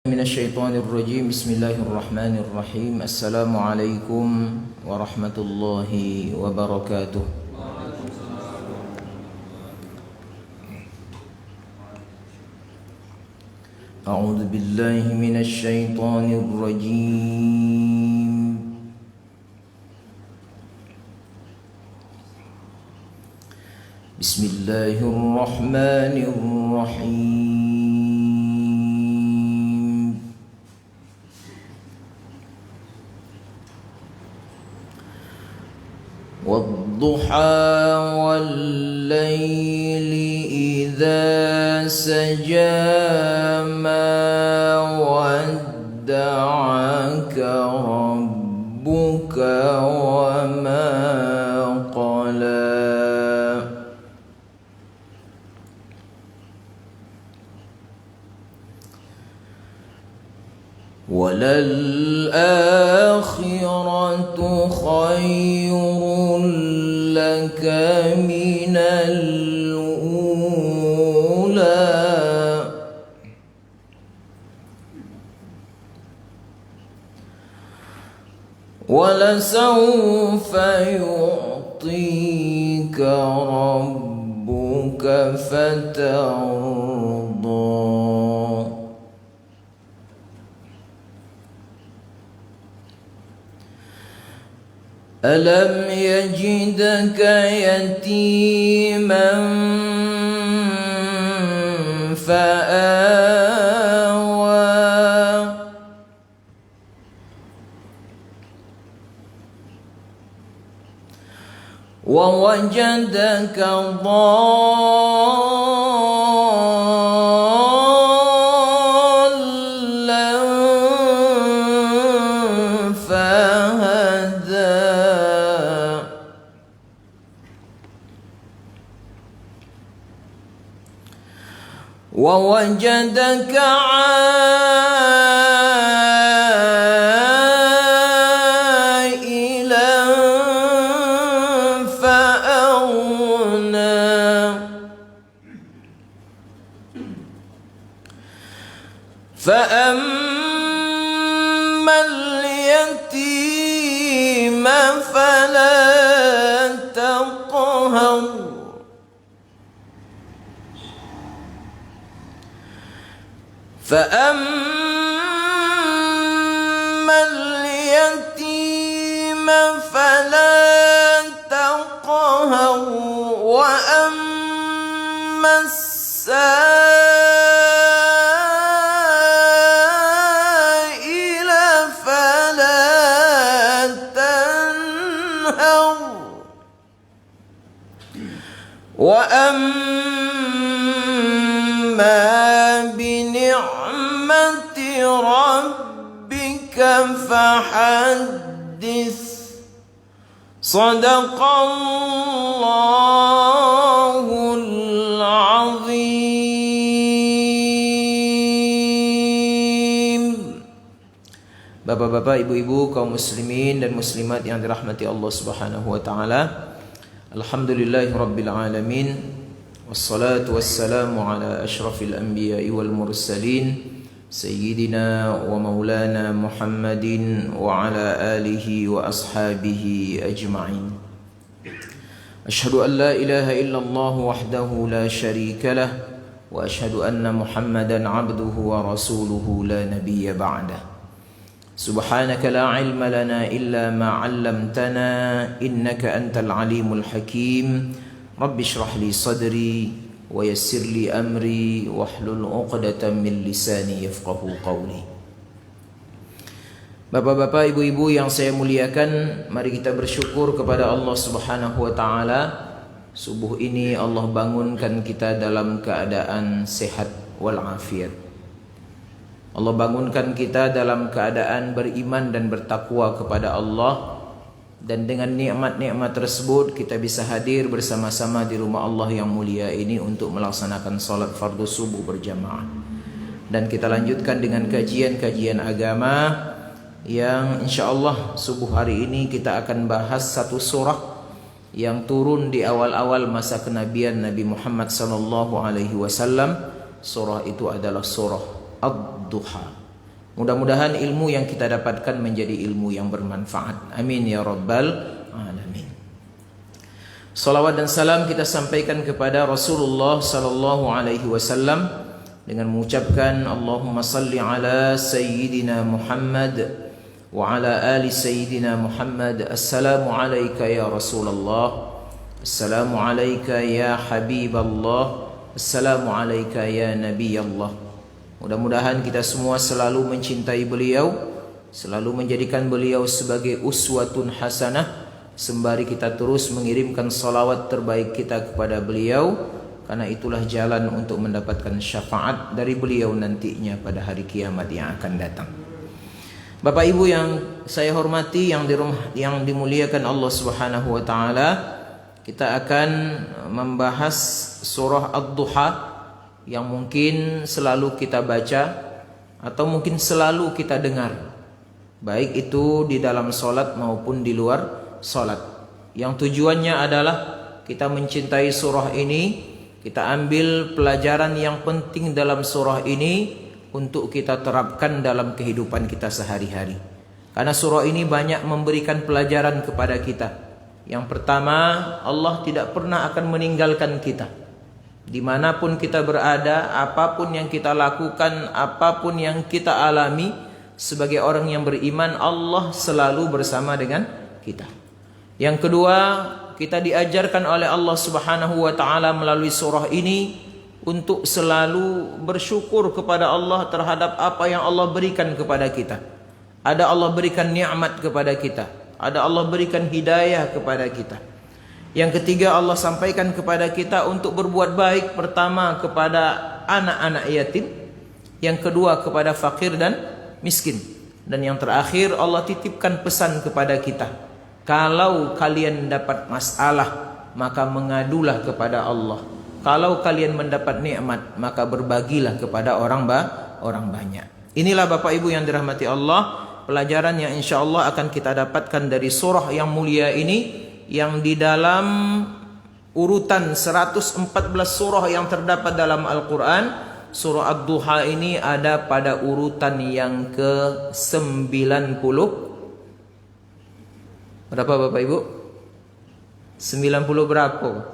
من الشيطان الرجيم. بسم الله الرحمن الرحيم. السلام عليكم ورحمة الله وبركاته. أعوذ بالله من الشيطان الرجيم. بسم الله الرحمن الرحيم. والضحى والليل إذا سجى ما ودعك ربك وما قلى وللآخرة خير لك من الأولى ولسوف يعطيك ربك فترضى ألم يجدك يتيما فآوى ووجدك ضالا فهدى ووجدك عائلا فأغنى فأما اليتيم فلا تقهر فأما اليتيم فلا تقهر وأما السائل فلا تنهر وأما بنعمة ربك فحدث. صدق الله العظيم. Bapak-bapak, ibu-ibu, kaum muslimin dan muslimat yang dirahmati Allah Subhanahu wa taala. Alhamdulillahirabbil alamin. Wassalatu wassalamu ala asyrafil anbiya'i wal mursalin Sayyidina wa maulana Muhammadin wa ala alihi wa ashabihi ajma'in. Ashhadu an la ilaha illallah wahdahu la sharika lah wa ashhadu anna Muhammadan abduhu wa rasuluhu la nabiyya ba'dah. Subhanaka la ilma lana illa ma 'allamtana innaka antal alimul hakim. Rabbi shrah li sadri wa yassir li amri wahlul 'uqdatam min lisani yafqahu qawli. Bapak-bapak, ibu-ibu yang saya muliakan, mari kita bersyukur kepada Allah Subhanahu wa taala. Subuh ini Allah bangunkan kita dalam keadaan sehat wal afiat. Allah bangunkan kita dalam keadaan beriman dan bertakwa kepada Allah. Dan dengan nikmat-nikmat tersebut kita bisa hadir bersama-sama di rumah Allah yang mulia ini untuk melaksanakan salat fardu subuh berjamaah. Dan kita lanjutkan dengan kajian-kajian agama yang insyaallah subuh hari ini kita akan bahas satu surah yang turun di awal-awal masa kenabian Nabi Muhammad sallallahu alaihi wasallam. Surah itu adalah surah Ad-Duha. Mudah-mudahan ilmu yang kita dapatkan menjadi ilmu yang bermanfaat. Amin ya rabbal alamin. Salawat dan salam kita sampaikan kepada Rasulullah sallallahu alaihi wasallam dengan mengucapkan Allahumma salli ala sayyidina Muhammad wa ala ali sayyidina Muhammad. Assalamu alayka ya Rasulullah, assalamu alayka ya Habiballah, assalamu alayka ya Nabiyallah. Mudah-mudahan kita semua selalu mencintai beliau, selalu menjadikan beliau sebagai uswatun hasanah, sembari kita terus mengirimkan salawat terbaik kita kepada beliau, karena itulah jalan untuk mendapatkan syafaat dari beliau nantinya pada hari kiamat yang akan datang. Bapak Ibu yang saya hormati, yang dimuliakan Allah Subhanahu wa taala, kita akan membahas surah Ad-Duha yang mungkin selalu kita baca atau mungkin selalu kita dengar, baik itu di dalam salat maupun di luar salat. Yang tujuannya adalah kita mencintai surah ini, kita ambil pelajaran yang penting dalam surah ini untuk kita terapkan dalam kehidupan kita sehari-hari. Karena surah ini banyak memberikan pelajaran kepada kita. Yang pertama, Allah tidak pernah akan meninggalkan kita. Dimanapun kita berada, apapun yang kita lakukan, apapun yang kita alami, sebagai orang yang beriman, Allah selalu bersama dengan kita. Yang kedua, kita diajarkan oleh Allah Subhanahu wa taala melalui surah ini untuk selalu bersyukur kepada Allah terhadap apa yang Allah berikan kepada kita. Ada Allah berikan nikmat kepada kita, ada Allah berikan hidayah kepada kita. Yang ketiga, Allah sampaikan kepada kita untuk berbuat baik, pertama kepada anak-anak yatim, yang kedua kepada fakir dan miskin, dan yang terakhir Allah titipkan pesan kepada kita, kalau kalian dapat masalah maka mengadulah kepada Allah. Kalau kalian mendapat nikmat maka berbagilah kepada orang banyak. Inilah Bapak Ibu yang dirahmati Allah, pelajaran yang insya Allah akan kita dapatkan dari surah yang mulia ini, yang di dalam urutan 114 surah yang terdapat dalam Al-Quran, surah Ad-Duha ini ada pada urutan yang ke-90. Berapa Bapak Ibu? 90 berapa?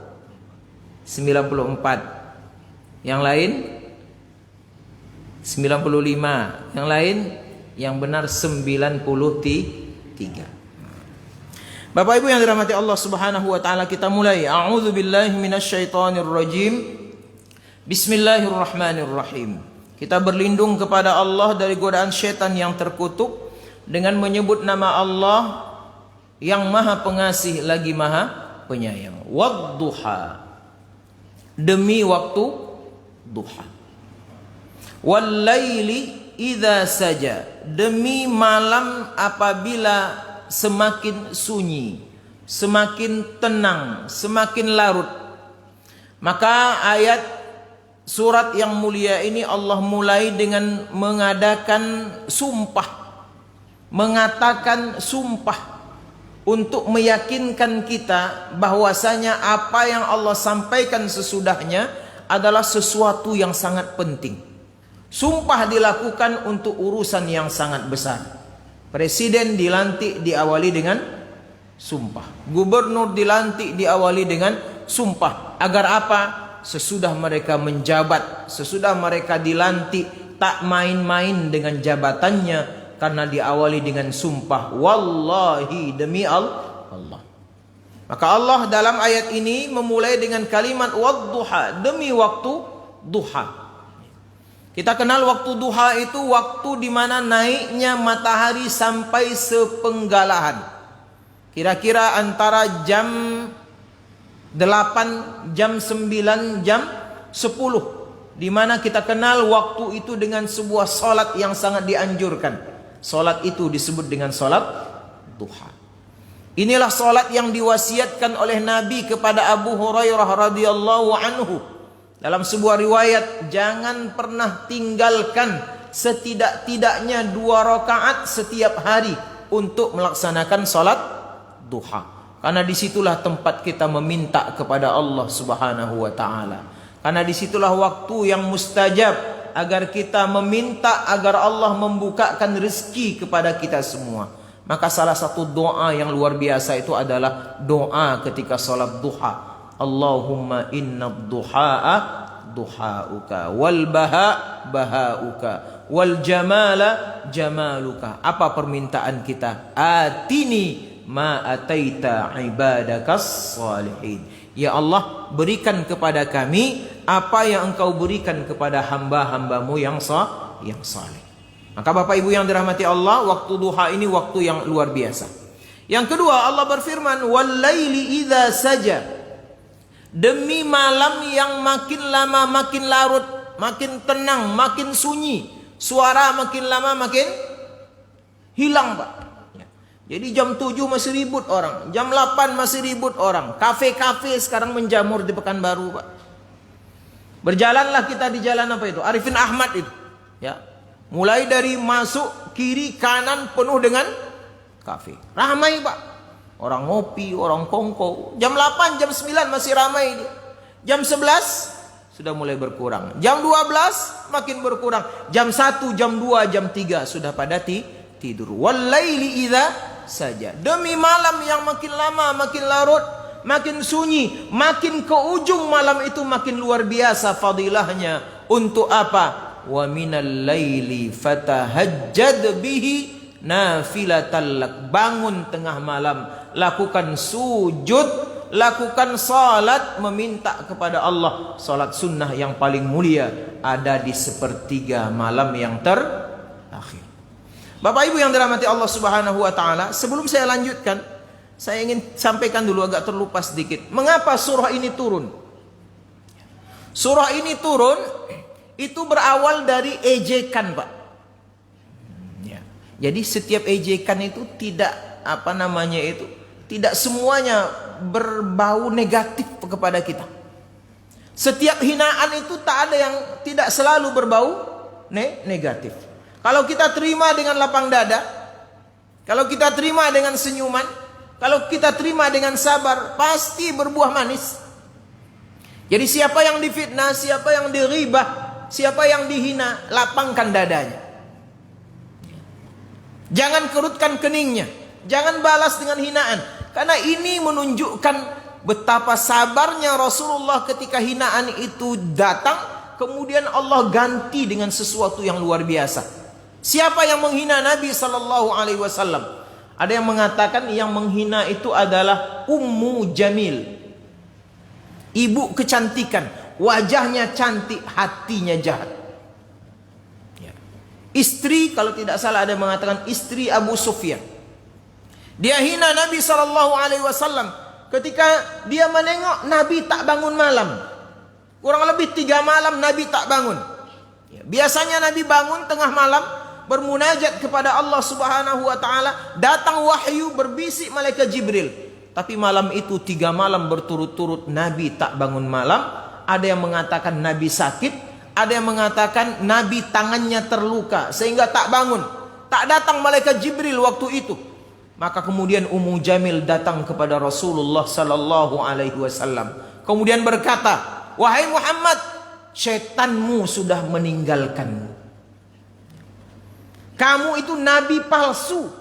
94. Yang lain 95. Yang lain yang benar 93. Bapak Ibu yang dirahmati Allah Subhanahu wa taala, kita mulai. A'udzubillahi minasyaitonir rajim. Bismillahirrahmanirrahim. Kita berlindung kepada Allah dari godaan syaitan yang terkutuk dengan menyebut nama Allah yang Maha Pengasih lagi Maha Penyayang. Wadduha, demi waktu duha. Wallaili idza saja, demi malam apabila semakin sunyi, semakin tenang, semakin larut. Maka ayat surat yang mulia ini Allah mulai dengan mengadakan sumpah, mengatakan sumpah untuk meyakinkan kita bahwasanya apa yang Allah sampaikan sesudahnya adalah sesuatu yang sangat penting. Sumpah dilakukan untuk urusan yang sangat besar. Presiden dilantik diawali dengan sumpah. Gubernur dilantik diawali dengan sumpah. Agar apa? Sesudah mereka menjabat, sesudah mereka dilantik, tak main-main dengan jabatannya, karena diawali dengan sumpah. Wallahi, demi Allah. Maka Allah dalam ayat ini memulai dengan kalimat wadduha, demi waktu duha. Kita kenal waktu duha itu waktu di mana naiknya matahari sampai sepenggalahan. Kira-kira antara jam 8, jam 9, jam 10. Di mana kita kenal waktu itu dengan sebuah salat yang sangat dianjurkan. Salat itu disebut dengan salat duha. Inilah salat yang diwasiatkan oleh Nabi kepada Abu Hurairah radhiyallahu anhu. Dalam sebuah riwayat, jangan pernah tinggalkan setidak-tidaknya 2 rakaat setiap hari untuk melaksanakan salat duha. Karena disitulah tempat kita meminta kepada Allah Subhanahu wa ta'ala. Karena disitulah waktu yang mustajab, agar kita meminta agar Allah membukakan rezeki kepada kita semua. Maka salah satu doa yang luar biasa itu adalah doa ketika salat duha. Allahumma inna duha'a duha'uka wal baha baha'uka wal jamala jamaluka. Apa permintaan kita? Atini ma ataita ibadakas salihin. Ya Allah, berikan kepada kami apa yang engkau berikan kepada hamba-hambamu yang saleh. Maka Bapak Ibu yang dirahmati Allah, waktu duha ini waktu yang luar biasa. Yang kedua, Allah berfirman, wal laili idza saja. Demi malam yang makin lama makin larut, makin tenang, makin sunyi. Suara makin lama makin hilang, Pak. Jadi jam 7 masih ribut orang, jam 8 masih ribut orang. Kafe-kafe sekarang menjamur di Pekanbaru, Pak. Berjalanlah kita di jalan apa itu? Arifin Ahmad itu. Ya. Mulai dari masuk kiri kanan penuh dengan kafe. Ramai, Pak. Orang ngopi, orang kongko. Jam 8, jam 9 masih ramai dia. Jam 11 sudah mulai berkurang. Jam 12 makin berkurang. Jam 1, jam 2, jam 3 sudah pada tidur. Walaili idza saja. Demi malam yang makin lama makin larut, makin sunyi, makin ke ujung malam itu makin luar biasa fadilahnya. Untuk apa? Wa minal laili fatahajjad bihi nafilatan lak. Bangun tengah malam, lakukan sujud, lakukan salat, meminta kepada Allah. Salat sunnah yang paling mulia ada di sepertiga malam yang terakhir. Bapak Ibu yang dirahmati Allah Subhanahu wa taala, sebelum saya lanjutkan, saya ingin sampaikan dulu, agak terlupa sedikit. Mengapa surah ini turun? Surah ini turun itu berawal dari ejekan, Pak. Jadi setiap ejekan itu tidak tidak semuanya berbau negatif kepada kita. Setiap hinaan itu tak ada yang tidak selalu berbau negatif. Kalau kita terima dengan lapang dada, kalau kita terima dengan senyuman, kalau kita terima dengan sabar, pasti berbuah manis. Jadi siapa yang difitnah, siapa yang diribah, siapa yang dihina, lapangkan dadanya. Jangan kerutkan keningnya, jangan balas dengan hinaan. Karena ini menunjukkan betapa sabarnya Rasulullah ketika hinaan itu datang, kemudian Allah ganti dengan sesuatu yang luar biasa. Siapa yang menghina Nabi sallallahu alaihi wasallam? Ada yang mengatakan yang menghina itu adalah Ummu Jamil. Ibu kecantikan, wajahnya cantik, hatinya jahat. Istri, kalau tidak salah ada yang mengatakan istri Abu Sufyan. Dia hina Nabi SAW ketika dia menengok Nabi tak bangun malam. Kurang lebih 3 malam Nabi tak bangun. Biasanya Nabi bangun tengah malam, bermunajat kepada Allah Subhanahu wa taala, datang wahyu berbisik malaikat Jibril. Tapi malam itu 3 malam berturut-turut Nabi tak bangun malam. Ada yang mengatakan Nabi sakit, ada yang mengatakan Nabi tangannya terluka sehingga tak bangun. Tak datang malaikat Jibril waktu itu. Maka kemudian Ummu Jamil datang kepada Rasulullah sallallahu alaihi wasallam. Kemudian berkata, "Wahai Muhammad, setanmu sudah meninggalkanmu. Kamu itu nabi palsu.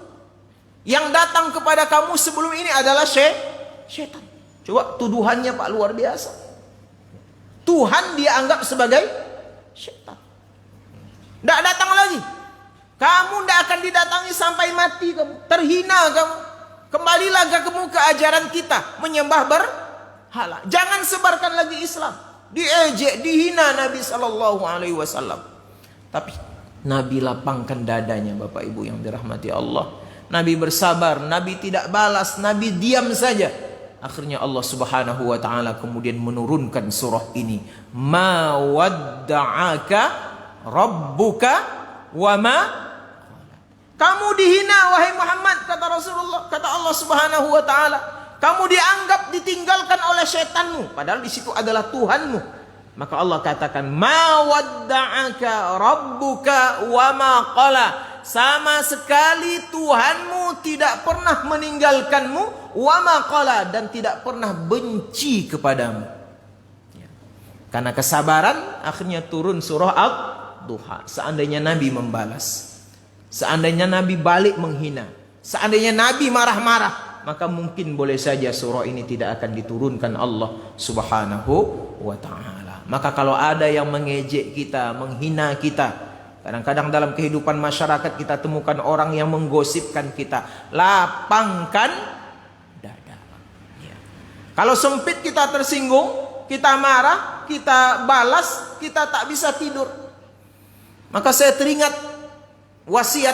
Yang datang kepada kamu sebelum ini adalah setan." Coba tuduhannya Pak luar biasa. Tuhan dia anggap sebagai setan. Tidak datang lagi. Kamu tidak akan didatangi sampai mati kamu. Terhina kamu. Kembalilah kamu ke ajaran kita. Menyembah berhala. Jangan sebarkan lagi Islam. Diejek, dihina Nabi SAW. Tapi Nabi lapangkan dadanya, Bapak Ibu yang dirahmati Allah. Nabi bersabar. Nabi tidak balas. Nabi diam saja. Akhirnya Allah Subhanahu wa taala kemudian menurunkan surah ini. Ma wadda'aka rabbuka wa ma. Kamu dihina wahai Muhammad, kata Rasulullah, kata Allah Subhanahu wa taala. Kamu dianggap ditinggalkan oleh setanmu, padahal di situ adalah Tuhanmu. Maka Allah katakan, ma wadda'aka rabbuka wa ma qala. Sama sekali Tuhanmu tidak pernah meninggalkanmu, wa ma qala, dan tidak pernah benci kepadamu. Karena kesabaran akhirnya turun surah wadduha. Seandainya Nabi membalas, seandainya Nabi balik menghina, seandainya Nabi marah-marah, maka mungkin boleh saja surah ini tidak akan diturunkan Allah Subhanahu wa ta'ala. Maka kalau ada yang mengejek kita, menghina kita, kadang-kadang dalam kehidupan masyarakat kita temukan orang yang menggosipkan kita, lapangkan dada. Ya. Kalau sempit kita tersinggung, kita marah, kita balas, kita tak bisa tidur. Maka saya teringat wasiat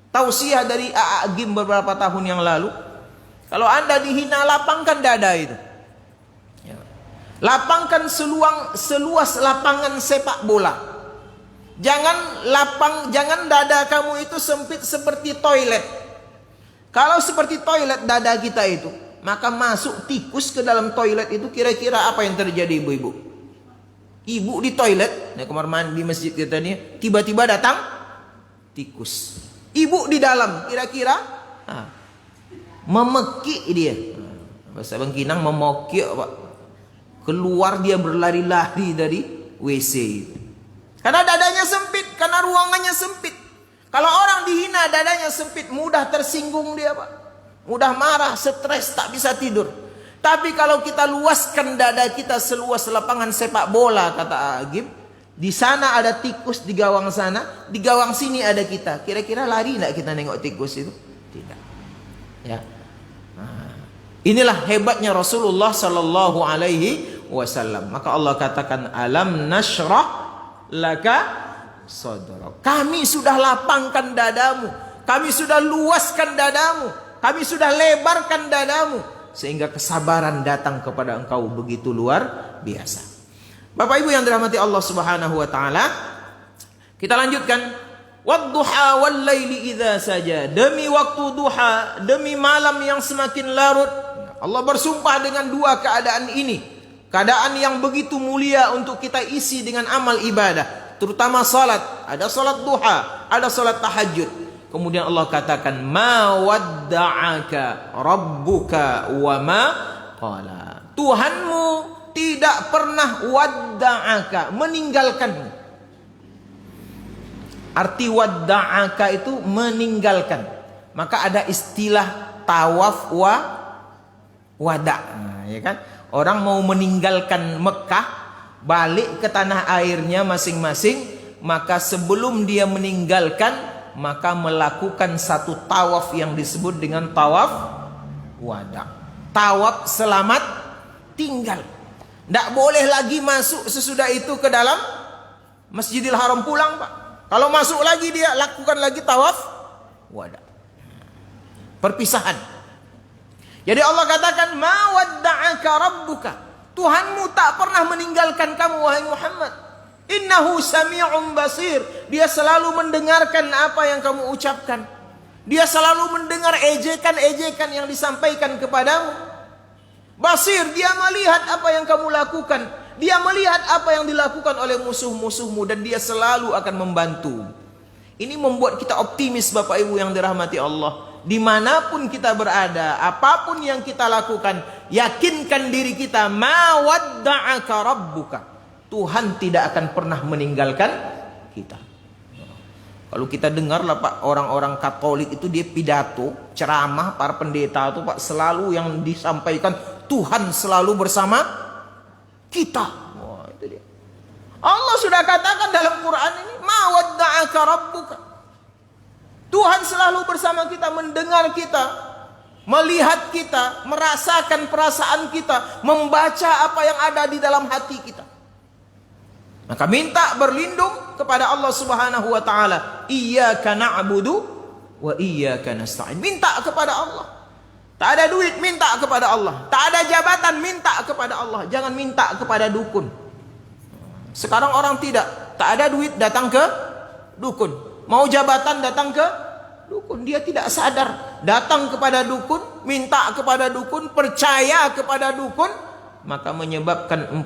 tausiah dari Agim beberapa tahun yang lalu. Kalau Anda dihina, lapangkan dada itu. Ya. Lapangkan seluas lapangan sepak bola. Jangan dada kamu itu sempit seperti toilet. Kalau seperti toilet dada kita itu, maka masuk tikus ke dalam toilet itu, kira-kira apa yang terjadi ibu-ibu? Ibu di toilet, nah kamar mandi masjid kita nih, tiba-tiba datang tikus. Ibu di dalam, kira-kira memekik dia. Bahasa Bangkinang memokik, Pak. Keluar dia berlari-lari dari WC itu. Karena dadanya sempit, karena ruangannya sempit. Kalau orang dihina dadanya sempit, mudah tersinggung dia, Pak. Mudah marah, stres, tak bisa tidur. Tapi kalau kita luaskan dada kita seluas lapangan sepak bola, kata Agim, di sana ada tikus, di gawang sana, di gawang sini ada kita. Kira-kira lari tidak kita nengok tikus itu? Tidak. Ya. Inilah hebatnya Rasulullah Sallallahu Alaihi Wasallam. Maka Allah katakan, alam nashrah laka sadrak. Kami sudah lapangkan dadamu, kami sudah luaskan dadamu, kami sudah lebarkan dadamu, sehingga kesabaran datang kepada engkau begitu luar biasa. Bapak Ibu yang dirahmati Allah Subhanahu wa taala, kita lanjutkan. Wadduha wal laili idza saja. Demi waktu duha, demi malam yang semakin larut. Allah bersumpah dengan dua keadaan ini. Keadaan yang begitu mulia untuk kita isi dengan amal ibadah, terutama salat. Ada salat duha, ada salat tahajud. Kemudian Allah katakan, ma wadda'aka rabbuka wa ma qala. Tuhanmu tidak pernah wadda'aka, meninggalkanmu. Arti wadda'aka itu meninggalkan. Maka ada istilah tawaf wa wada'. Nah, ya kan? Orang mau meninggalkan Mekah, balik ke tanah airnya masing-masing, maka sebelum dia meninggalkan, maka melakukan satu tawaf yang disebut dengan tawaf wada'. Tawaf selamat tinggal. Tidak boleh lagi masuk sesudah itu ke dalam Masjidil Haram, pulang, Pak. Kalau masuk lagi dia lakukan lagi tawaf wada'. Perpisahan. Jadi Allah katakan, ma wadda'aka rabbuka. Tuhanmu tak pernah meninggalkan kamu, wahai Muhammad. Innahu sami'un basir. Dia selalu mendengarkan apa yang kamu ucapkan. Dia selalu mendengar ejekan-ejekan yang disampaikan kepadamu. Basir, dia melihat apa yang kamu lakukan. Dia melihat apa yang dilakukan oleh musuh-musuhmu, dan dia selalu akan membantu. Ini membuat kita optimis, Bapak Ibu yang dirahmati Allah. Dimanapun kita berada, apapun yang kita lakukan, yakinkan diri kita, ma wadda'aka rabbuka. Tuhan tidak akan pernah meninggalkan kita. Kalau kita dengarlah, Pak, orang-orang Katolik itu dia pidato, ceramah, para pendeta itu, Pak, selalu yang disampaikan, Tuhan selalu bersama kita. Wah, itu dia. Allah sudah katakan dalam Quran ini, ma wadda'aka rabbuka. Tuhan selalu bersama kita, mendengar kita, melihat kita, merasakan perasaan kita, membaca apa yang ada di dalam hati kita. Maka minta berlindung kepada Allah Subhanahu wa taala. Iyyaka na'budu wa iyyaka nasta'in. Minta kepada Allah. Tak ada duit, minta kepada Allah. Tak ada jabatan, minta kepada Allah. Jangan minta kepada dukun. Sekarang orang tidak. Tak ada duit, datang ke dukun. Mau jabatan, datang ke dukun. Dia tidak sadar. Datang kepada dukun, minta kepada dukun, percaya kepada dukun, maka menyebabkan 40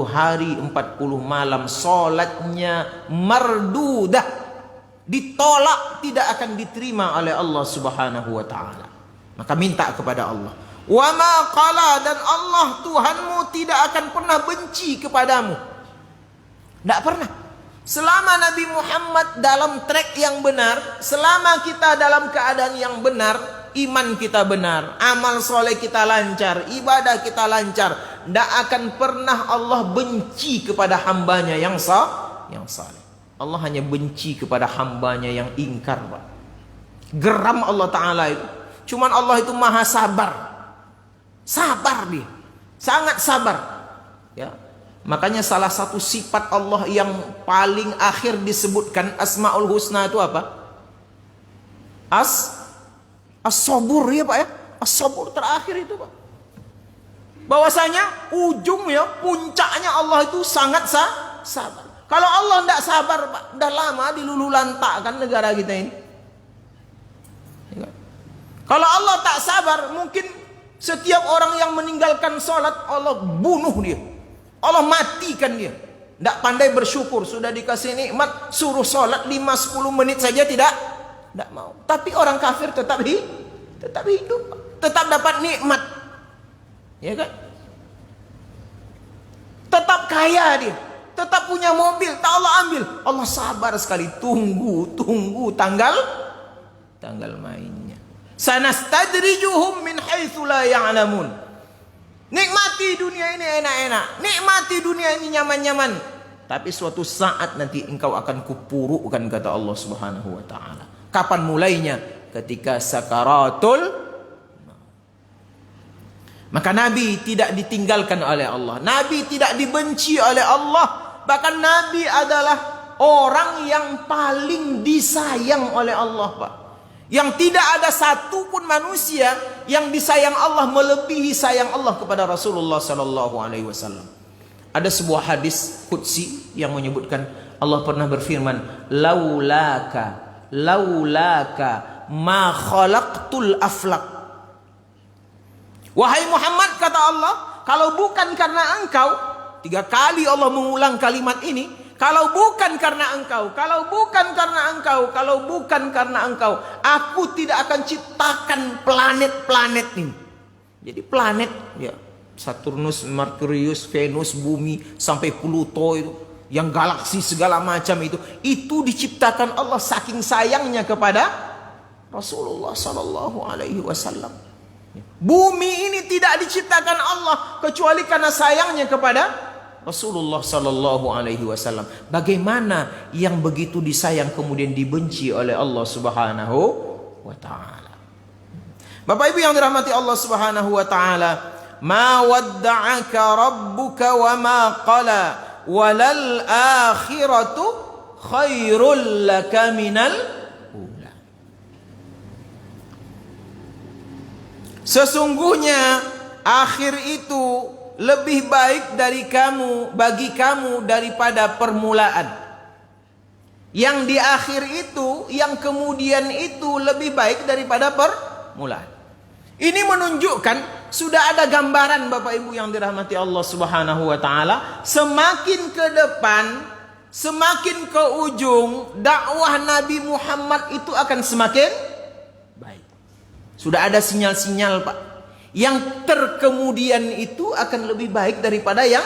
hari 40 malam solatnya mardudah, ditolak, tidak akan diterima oleh Allah Subhanahu wa taala. Maka minta kepada Allah. Wa ma qala, dan Allah Tuhanmu tidak akan pernah benci kepadamu. Tidak pernah. Selama Nabi Muhammad dalam track yang benar, selama kita dalam keadaan yang benar, iman kita benar, amal soleh kita lancar, ibadah kita lancar, tidak akan pernah Allah benci kepada hambanya yang saleh. Allah hanya benci kepada hambanya yang ingkar, Pak. Geram Allah Ta'ala itu. Cuman Allah itu maha sabar. Sabar dia. Sangat sabar. Ya. Makanya salah satu sifat Allah yang paling akhir disebutkan Asmaul Husna itu apa? As-Sabur ya Pak ya. As-Sabur terakhir itu Pak. Bahwasanya ujungnya, puncaknya Allah itu sangat sabar. Kalau Allah tidak sabar Pak, dah lama dilululantakkan negara kita ini. Kalau Allah tak sabar, mungkin setiap orang yang meninggalkan sholat Allah bunuh dia. Allah matikan dia. Tidak pandai bersyukur. Sudah dikasih nikmat, suruh sholat 5-10 menit saja tidak mau. Tapi orang kafir tetap hidup. Tetap dapat nikmat. Ya kan? Tetap kaya dia. Tetap punya mobil. Tak Allah ambil. Allah sabar sekali. Tunggu tanggal mainnya. Sanastadrijuhum min haitsu la ya'lamun. Nikmati dunia ini enak-enak, nikmati dunia ini nyaman-nyaman. Tapi suatu saat nanti engkau akan kupurukkan, kata Allah Subhanahu wa taala. Kapan mulainya? Ketika sakaratul. Maka Nabi tidak ditinggalkan oleh Allah. Nabi tidak dibenci oleh Allah. Bahkan Nabi adalah orang yang paling disayang oleh Allah, Pak. Yang tidak ada satupun manusia yang disayang Allah melebihi sayang Allah kepada Rasulullah sallallahu alaihi wasallam. Ada sebuah hadis qudsi yang menyebutkan Allah pernah berfirman, laulaka ma khalaqtul aflaq. Wahai Muhammad, kata Allah, kalau bukan karena engkau, 3 kali Allah mengulang kalimat ini. Kalau bukan karena engkau, aku tidak akan ciptakan planet-planet ini. Jadi planet, ya, Saturnus, Merkurius, Venus, Bumi, sampai Pluto itu, yang galaksi segala macam itu diciptakan Allah saking sayangnya kepada Rasulullah Sallallahu Alaihi Wasallam. Bumi ini tidak diciptakan Allah kecuali karena sayangnya kepada Rasulullah Sallallahu Alaihi Wasallam. Bagaimana yang begitu disayang kemudian dibenci oleh Allah Subhanahu wa Ta'ala? Bapak Ibu yang dirahmati Allah Subhanahu wa Ta'ala, ma wadda'aka rabbuka wa ma qala walal akhiratu khairul laka minal ula. Sesungguhnya akhir itu lebih baik bagi kamu daripada permulaan. Yang di akhir itu, yang kemudian itu lebih baik daripada permulaan. Ini menunjukkan sudah ada gambaran Bapak Ibu yang dirahmati Allah Subhanahu wa Ta'ala. Semakin ke depan, semakin ke ujung, dakwah Nabi Muhammad itu akan semakin baik. Sudah ada sinyal-sinyal Pak. Yang terkemudian itu akan lebih baik daripada yang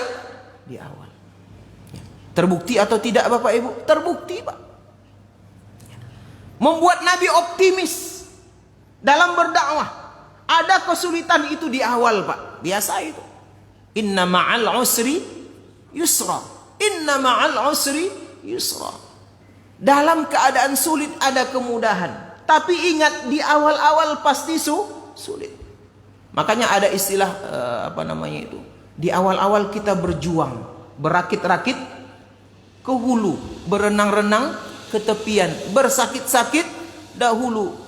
di awal. Terbukti atau tidak Bapak Ibu? Terbukti Pak. Membuat Nabi optimis dalam berdakwah. Ada kesulitan itu di awal Pak. Biasa itu. Inna ma'al usri yusra. Inna ma'al usri yusra. Dalam keadaan sulit ada kemudahan. Tapi ingat, di awal-awal pasti sulit. Makanya ada istilah di awal-awal kita berjuang, berakit-rakit ke hulu, berenang-renang ke tepian, bersakit-sakit dahulu,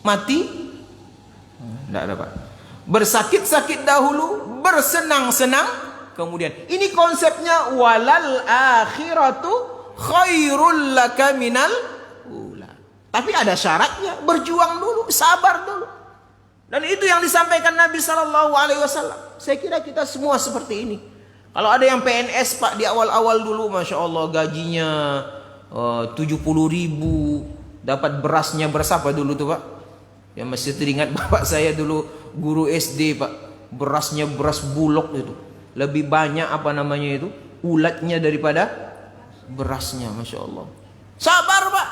mati tidak ada Pak. Bersakit-sakit dahulu, bersenang-senang kemudian. Ini konsepnya walal akhiratu khairul laka minal ula. Tapi ada syaratnya, berjuang dulu, sabar dulu. Dan itu yang disampaikan Nabi Sallallahu Alaihi Wasallam. Saya kira kita semua seperti ini. Kalau ada yang PNS Pak di awal-awal dulu, Masya Allah gajinya 70.000, dapat berasnya berapa dulu tuh Pak? Ya masih teringat bapak saya dulu guru SD Pak, berasnya beras bulog itu. Lebih banyak ulatnya daripada berasnya, Masya Allah. Sabar Pak.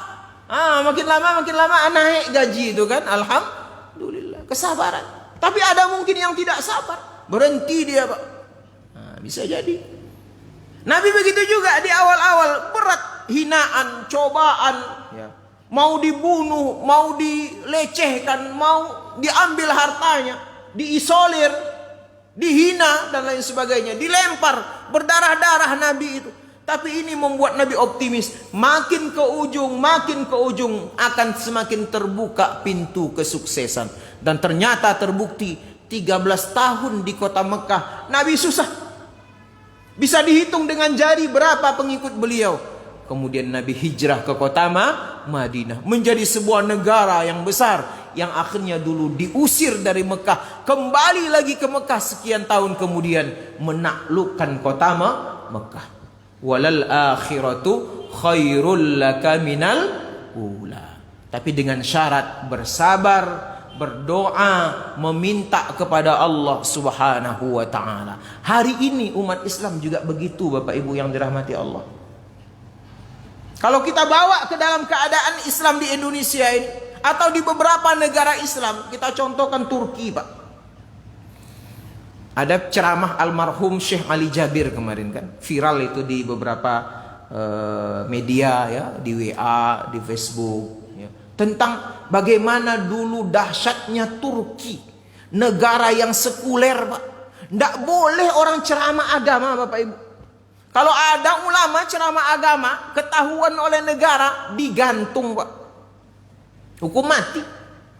Makin lama naik gaji itu kan. Alhamdulillah, kesabaran. Tapi ada mungkin yang tidak sabar, berhenti dia Pak. Bisa jadi. Nabi begitu juga di awal-awal, berat, hinaan, cobaan, ya. Mau dibunuh, mau dilecehkan, mau diambil hartanya, diisolir, dihina dan lain sebagainya, dilempar, berdarah-darah Nabi itu. Tapi ini membuat Nabi optimis. Makin ke ujung akan semakin terbuka pintu kesuksesan. Dan ternyata terbukti 13 tahun di kota Mekah Nabi susah. Bisa dihitung dengan jari berapa pengikut beliau. Kemudian Nabi hijrah ke kota Madinah, menjadi sebuah negara yang besar, yang akhirnya dulu diusir dari Mekah, kembali lagi ke Mekah sekian tahun kemudian, menaklukkan kota Mekah. Walal akhiratu khairul laka minal ula. Tapi dengan syarat bersabar, berdoa, meminta kepada Allah Subhanahu wa ta'ala. Hari ini umat Islam juga begitu Bapak Ibu yang dirahmati Allah. Kalau kita bawa ke dalam keadaan Islam di Indonesia ini, atau di beberapa negara Islam, kita contohkan Turki Pak. Ada ceramah almarhum Syekh Ali Jabir kemarin kan, viral itu di beberapa media ya, di WA, di Facebook ya, tentang bagaimana dulu dahsyatnya Turki, negara yang sekuler Pak. Tidak boleh orang ceramah agama Bapak Ibu. Kalau ada ulama ceramah agama ketahuan oleh negara, digantung Pak, hukum mati.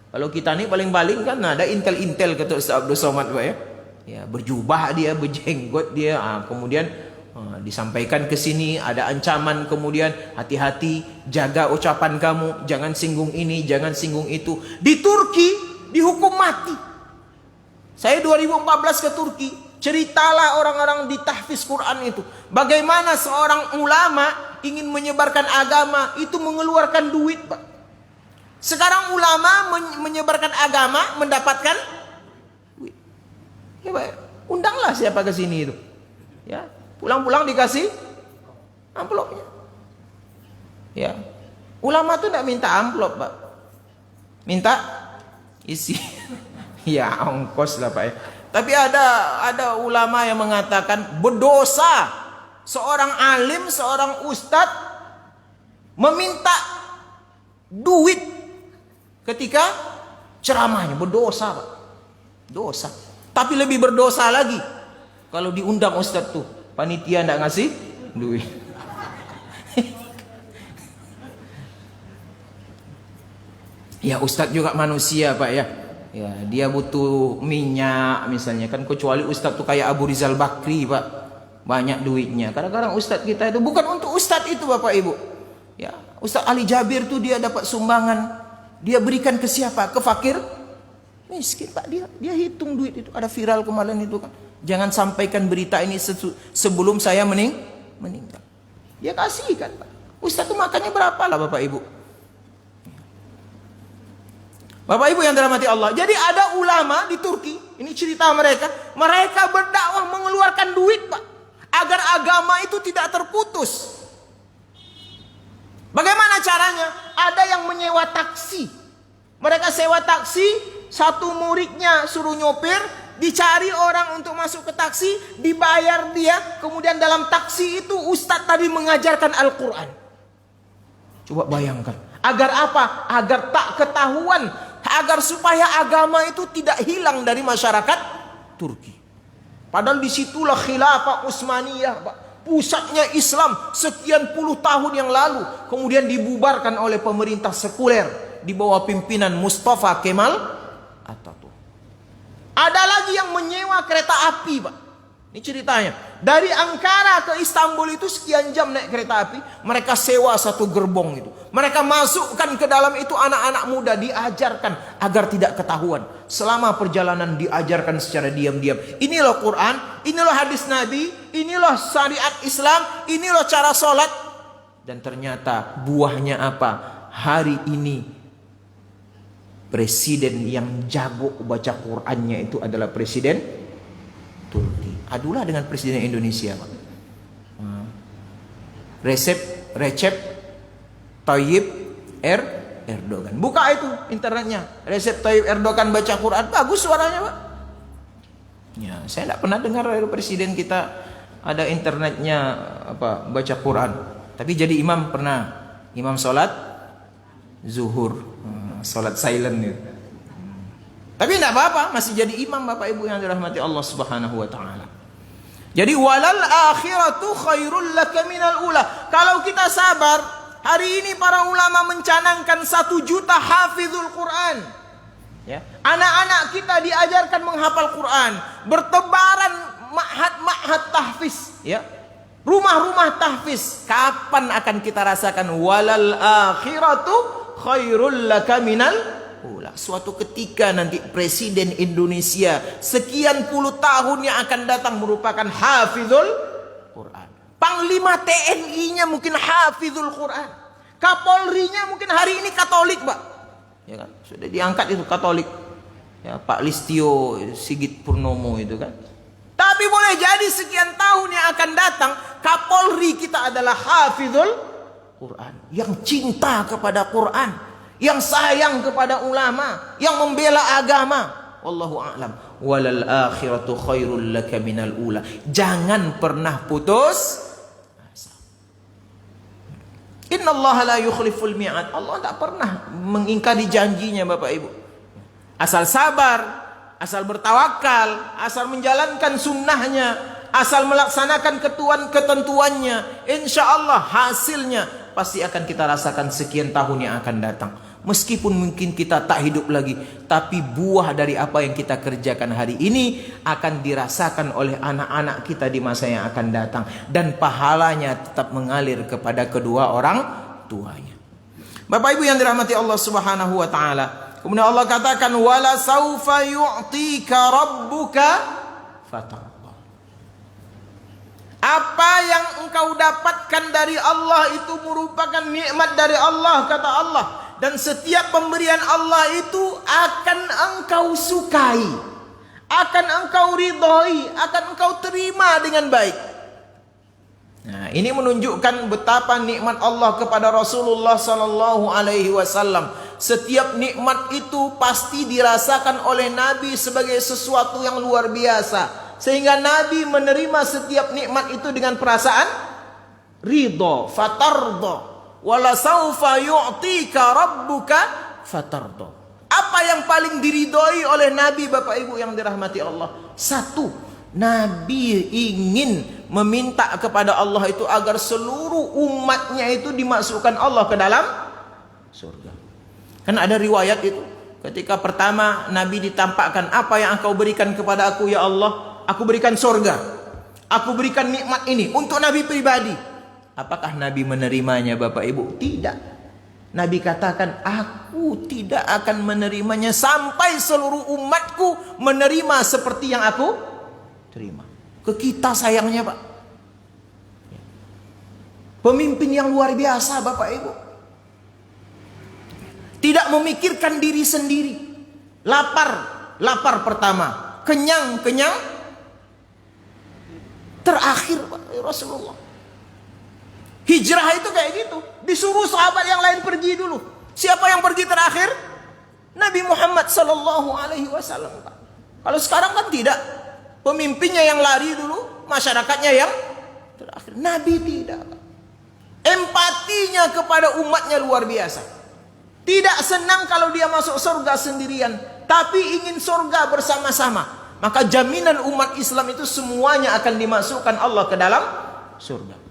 Kalau kita nih paling-paling kan ada intel-intel kata Ustaz Abdul Somad Pak ya. Ya, berjubah dia, berjenggot dia, kemudian disampaikan ke sini ada ancaman, kemudian hati-hati, jaga ucapan kamu, jangan singgung ini, jangan singgung itu. Di Turki dihukum mati. Saya 2014 ke Turki, ceritalah orang-orang di tahfiz Quran itu, bagaimana seorang ulama ingin menyebarkan agama itu mengeluarkan duit Pak. Sekarang ulama menyebarkan agama mendapatkan duit. Ya Pak, undanglah siapa ke sini itu. Ya, pulang-pulang dikasih amplopnya. Ya, ulama tuh tidak minta amplop Pak, minta isi. Ya ongkos lah Pak ya. Tapi ada ulama yang mengatakan berdosa seorang alim, seorang ustadz meminta duit ketika ceramahnya, berdosa Pak. Dosa. Tapi lebih berdosa lagi kalau diundang ustadz tuh, panitia tidak ngasih duit. Ya ustadz juga manusia Pak ya. Ya, dia butuh minyak misalnya kan, kecuali ustadz tuh kayak Abu Rizal Bakri Pak, banyak duitnya. Kadang-kadang ustadz kita itu bukan untuk ustadz itu Bapak Ibu. Ya, Ustadz Ali Jabir tuh dia dapat sumbangan, dia berikan ke siapa? Ke fakir miskin Pak. Dia hitung duit itu, ada viral kemarin itu kan. Jangan sampaikan berita ini sebelum saya meninggal. Dia kasihkan Pak. Ustadz tuh makannya berapa lah Bapak Ibu? Bapak Ibu yang dirahmati Allah. Jadi ada ulama di Turki, ini cerita mereka berdakwah mengeluarkan duit Pak, agar agama itu tidak terputus. Bagaimana caranya? Ada yang menyewa taksi. Mereka sewa taksi, satu muridnya suruh nyopir, dicari orang untuk masuk ke taksi, dibayar dia, kemudian dalam taksi itu ustadz tadi mengajarkan Al-Quran. Coba bayangkan. Agar apa? Agar tak ketahuan, agar supaya agama itu tidak hilang dari masyarakat Turki. Padahal disitulah khilafah Utsmaniyah Pak, pusatnya Islam sekian puluh tahun yang lalu, kemudian dibubarkan oleh pemerintah sekuler di bawah pimpinan Mustafa Kemal Atatürk. Ada lagi yang menyewa kereta api Pak. Ini ceritanya, dari Ankara ke Istanbul itu sekian jam naik kereta api. Mereka sewa satu gerbong itu, mereka masukkan ke dalam itu anak-anak muda, diajarkan agar tidak ketahuan. Selama perjalanan diajarkan secara diam-diam. Ini loh Quran, ini loh hadis Nabi, ini loh syariat Islam, ini loh cara sholat. Dan ternyata buahnya apa? Hari ini presiden yang jago baca Qurannya itu adalah presiden Turki. Adulah dengan presiden Indonesia Pak. Recep Tayyip Erdogan. Buka itu internetnya. Recep Tayyip Erdogan baca Quran, bagus suaranya, Pak. Ya, saya tidak pernah dengar dari presiden kita ada internetnya baca Quran. Tapi jadi imam pernah. Imam sholat zuhur, sholat silent gitu. Tapi tidak apa-apa, masih jadi imam Bapak Ibu yang dirahmati Allah Subhanahu wa taala. Jadi walal akhiratu khairul laka minal ula. Kalau kita sabar, hari ini para ulama mencanangkan 1 juta hafizul Quran. Ya. Anak-anak kita diajarkan menghafal Quran, bertebaran ma'had tahfiz, ya. Rumah-rumah tahfiz. Kapan akan kita rasakan walal akhiratu khairul laka minal ula? Suatu ketika nanti presiden Indonesia sekian puluh tahun yang akan datang merupakan hafizul Quran. Panglima TNI-nya mungkin hafizul Quran. Kapolrinya mungkin hari ini Katolik, Pak. Ya kan? Sudah diangkat itu Katolik. Ya, Pak Listio Sigit Purnomo itu kan. Tapi boleh jadi sekian tahun yang akan datang Kapolri kita adalah hafizul Quran, yang cinta kepada Quran, yang sayang kepada ulama, yang membela agama. Wallahu a'lam. Walal akhiratu khairul laka minal ula. Jangan pernah putus asa. Innallaha la yukhliful mi'ad. Allah tak pernah mengingkari janjinya Bapak Ibu. Asal sabar, asal bertawakal, asal menjalankan sunnahnya, asal melaksanakan ketentuannya, insya Allah hasilnya pasti akan kita rasakan sekian tahun yang akan datang. Meskipun mungkin kita tak hidup lagi, tapi buah dari apa yang kita kerjakan hari ini akan dirasakan oleh anak-anak kita di masa yang akan datang, dan pahalanya tetap mengalir kepada kedua orang tuanya. Bapak Ibu yang dirahmati Allah Subhanahu wa taala, kemudian Allah katakan wala saufa yu'tika rabbuka fatarda. Apa yang engkau dapatkan dari Allah itu merupakan nikmat dari Allah, kata Allah. Dan setiap pemberian Allah itu akan engkau sukai, akan engkau ridhoi, akan engkau terima dengan baik. Nah, ini menunjukkan betapa nikmat Allah kepada Rasulullah sallallahu alaihi wasallam. Setiap nikmat itu pasti dirasakan oleh Nabi sebagai sesuatu yang luar biasa, sehingga Nabi menerima setiap nikmat itu dengan perasaan ridho, fatardo. Wala saufa yu'tika rabbuka fatardo. Apa yang paling diridhoi oleh Nabi Bapak Ibu yang dirahmati Allah? Satu, Nabi ingin meminta kepada Allah itu agar seluruh umatnya itu dimasukkan Allah ke dalam surga. Kan ada riwayat itu, ketika pertama Nabi ditampakkan, apa yang engkau berikan kepada aku ya Allah? Aku berikan surga, aku berikan nikmat ini untuk Nabi pribadi. Apakah Nabi menerimanya Bapak Ibu? Tidak. Nabi katakan, aku tidak akan menerimanya sampai seluruh umatku menerima seperti yang aku terima. Ke kita sayangnya Pak, pemimpin yang luar biasa Bapak Ibu, tidak memikirkan diri sendiri. Lapar pertama, kenyang terakhir Pak Rasulullah. Hijrah itu kayak gitu, disuruh sahabat yang lain pergi dulu. Siapa yang pergi terakhir? Nabi Muhammad sallallahu alaihi wasallam. Kalau sekarang kan tidak, pemimpinnya yang lari dulu, masyarakatnya yang terakhir. Nabi tidak. Empatinya kepada umatnya luar biasa. Tidak senang kalau dia masuk surga sendirian, tapi ingin surga bersama-sama. Maka jaminan umat Islam itu semuanya akan dimasukkan Allah ke dalam surga.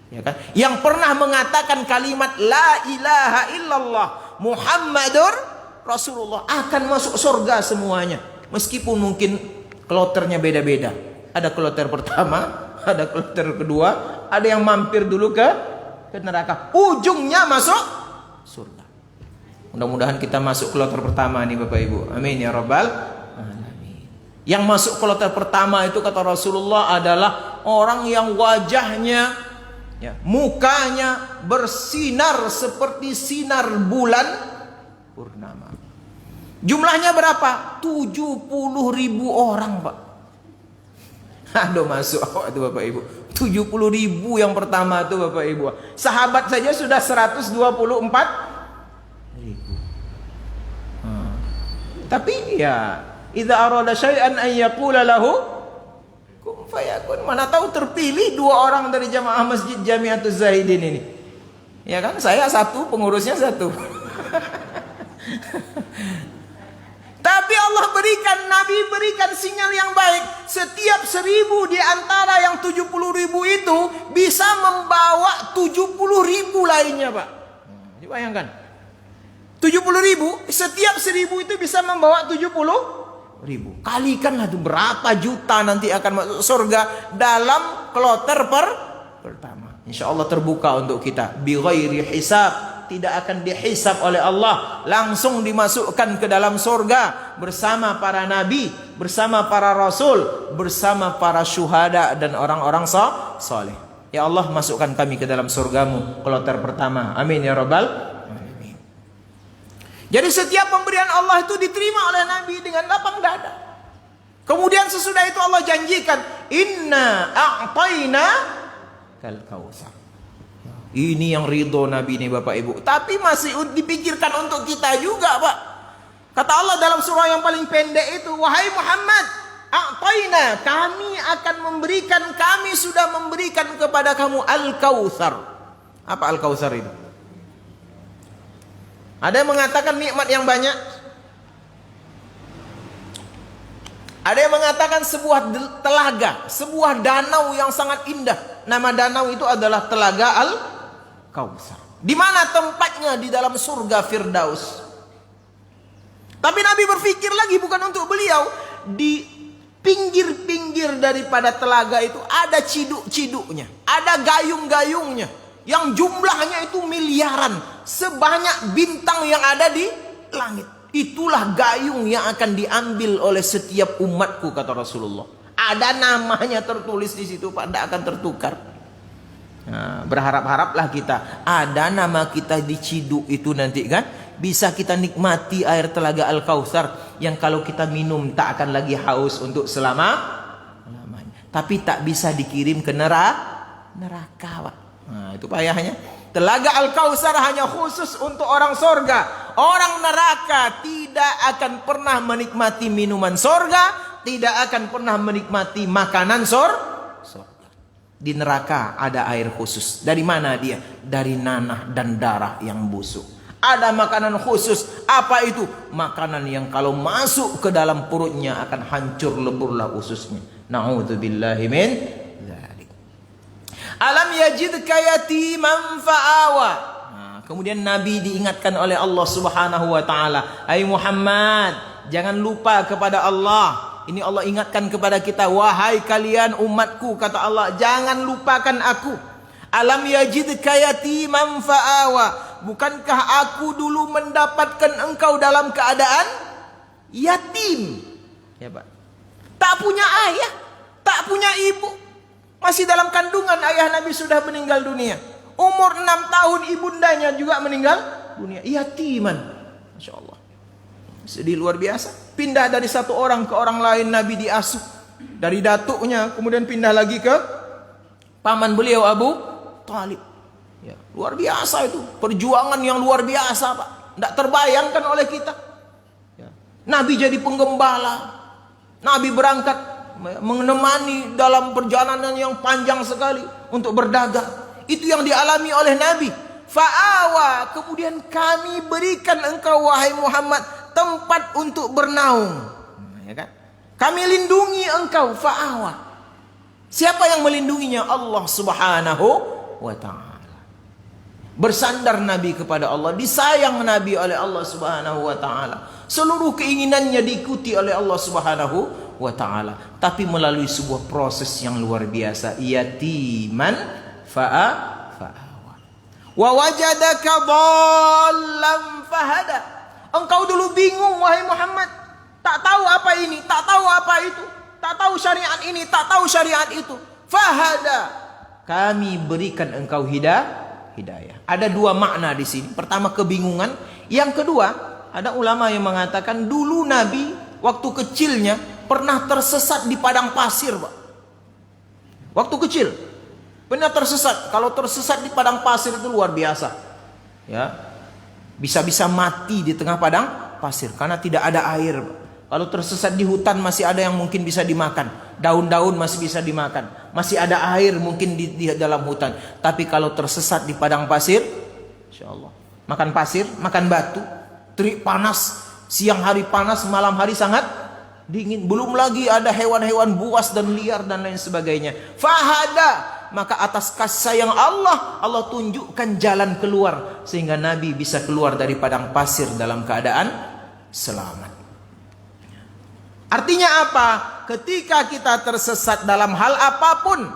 Ya kan? Yang pernah mengatakan kalimat la ilaha illallah Muhammadur Rasulullah akan masuk surga semuanya, meskipun mungkin kloternya beda-beda. Ada kloter pertama, ada kloter kedua, ada yang mampir dulu ke neraka, ujungnya masuk surga. Mudah-mudahan kita masuk kloter pertama nih Bapak Ibu, amin ya rabbal alamin. Yang masuk kloter pertama itu kata Rasulullah adalah orang yang wajahnya, ya, mukanya bersinar seperti sinar bulan purnama. Jumlahnya berapa? 70.000 orang Pak. Aduh, masuk awak itu Bapak Ibu. 70.000 yang pertama itu Bapak Ibu. Sahabat saja sudah 124.000. Tapi ya, idza arada syai'an an yaqula lahu kun fayakun. Mana tahu terpilih 2 orang dari jamaah Masjid Jami'atuz Zahidin ini. Ya kan, saya satu, pengurusnya satu. Tapi Allah berikan, Nabi berikan sinyal yang baik. Setiap 1.000 di antara yang 70.000 itu bisa membawa 70.000 lainnya, Pak. Dibayangkan. 70.000, setiap 1.000 itu bisa membawa 70.000. Kalikanlah itu berapa juta nanti akan masuk surga dalam kloter pertama. Insya Allah terbuka untuk kita. Bi ghairi hisab. Tidak akan dihisab oleh Allah, langsung dimasukkan ke dalam surga bersama para nabi, bersama para rasul, bersama para syuhada dan orang-orang saleh. Ya Allah, masukkan kami ke dalam surgamu, kloter pertama. Amin ya rabbal alamin. Jadi setiap pemberian Allah itu diterima oleh Nabi dengan lapang dada. Kemudian sesudah itu Allah janjikan, inna a'tayna kal kautsar. Ini yang ridho Nabi ini Bapak Ibu. Tapi masih dipikirkan untuk kita juga, Pak. Kata Allah dalam surah yang paling pendek itu, wahai Muhammad, a'tayna, kami akan memberikan, kami sudah memberikan kepada kamu al-kautsar. Apa al-kautsar itu? Ada yang mengatakan nikmat yang banyak. Ada yang mengatakan sebuah telaga, sebuah danau yang sangat indah. Nama danau itu adalah Telaga Al-Kautsar. Di mana tempatnya? Di dalam surga Firdaus. Tapi Nabi berpikir lagi, bukan untuk beliau. Di pinggir-pinggir daripada telaga itu ada ciduk-ciduknya, ada gayung-gayungnya, yang jumlahnya itu miliaran, sebanyak bintang yang ada di langit. Itulah gayung yang akan diambil oleh setiap umatku, kata Rasulullah. Ada namanya tertulis di situ, Pak, tidak akan tertukar. Nah, berharap-haraplah kita ada nama kita di ciduk itu nanti, kan bisa kita nikmati air Telaga Al-Kautsar yang kalau kita minum tak akan lagi haus untuk selama-lamanya. Tapi tak bisa dikirim ke neraka, Pak. Nah, itu payahnya. Telaga Al-Kautsar hanya khusus untuk orang sorga. Orang neraka tidak akan pernah menikmati minuman sorga, tidak akan pernah menikmati makanan sorga. Di neraka ada air khusus. Dari mana dia? Dari nanah dan darah yang busuk. Ada makanan khusus. Apa itu? Makanan yang kalau masuk ke dalam perutnya akan hancur leburlah ususnya. Na'udzubillahi min dzalik. Alam yajidka yatiman fa'awa. Nah, kemudian Nabi diingatkan oleh Allah Subhanahu wa taala, "Hai Muhammad, jangan lupa kepada Allah." Ini Allah ingatkan kepada kita, wahai kalian umatku, kata Allah, jangan lupakan aku. Alam yajidka yatiman fa'awa. Bukankah aku dulu mendapatkan engkau dalam keadaan yatim? Ya, Pak. Tak punya ayah, tak punya ibu. Masih dalam kandungan ayah Nabi sudah meninggal dunia. Umur 6 tahun ibundanya juga meninggal dunia. Yatiman. Masya Allah. Sedih luar biasa. Pindah dari satu orang ke orang lain, Nabi diasuh. Dari datuknya, kemudian pindah lagi ke paman beliau Abu Thalib. Ya, luar biasa itu. Perjuangan yang luar biasa, Pak. Tidak terbayangkan oleh kita. Ya. Nabi jadi penggembala. Nabi berangkat menemani dalam perjalanan yang panjang sekali untuk berdagang. Itu yang dialami oleh Nabi. Fa'awa, kemudian kami berikan engkau wahai Muhammad tempat untuk bernaung. Ya kan? Kami lindungi engkau, fa'awa. Siapa yang melindunginya? Allah Subhanahu wa ta'ala. Bersandar Nabi kepada Allah, disayang Nabi oleh Allah Subhanahu wa ta'ala. Seluruh keinginannya diikuti oleh Allah Subhanahu wa ta'ala. Tapi melalui sebuah proses yang luar biasa. Yatiman fa'awa. Wa wajadaka dhallan fahada. Engkau dulu bingung wahai Muhammad. Tak tahu apa ini, tak tahu apa itu. Tak tahu syariat ini, tak tahu syariat itu. Fahada. Kami berikan engkau hidayah. Ada dua makna di sini. Pertama kebingungan. Yang kedua, ada ulama yang mengatakan dulu Nabi waktu kecilnya pernah tersesat di padang pasir, Pak. Waktu kecil Benar tersesat. Kalau tersesat di padang pasir itu luar biasa. Ya. Bisa-bisa mati di tengah padang pasir karena tidak ada air. Kalau tersesat di hutan masih ada yang mungkin bisa dimakan. Daun-daun masih bisa dimakan. Masih ada air mungkin di dalam hutan. Tapi kalau tersesat di padang pasir, insya Allah. Makan pasir, makan batu, terik panas, siang hari panas, malam hari sangat dingin. Belum lagi ada hewan-hewan buas dan liar dan lain sebagainya. Fahada, maka atas kasih sayang Allah, Allah tunjukkan jalan keluar sehingga Nabi bisa keluar dari padang pasir dalam keadaan selamat. Artinya apa? Ketika kita tersesat dalam hal apapun,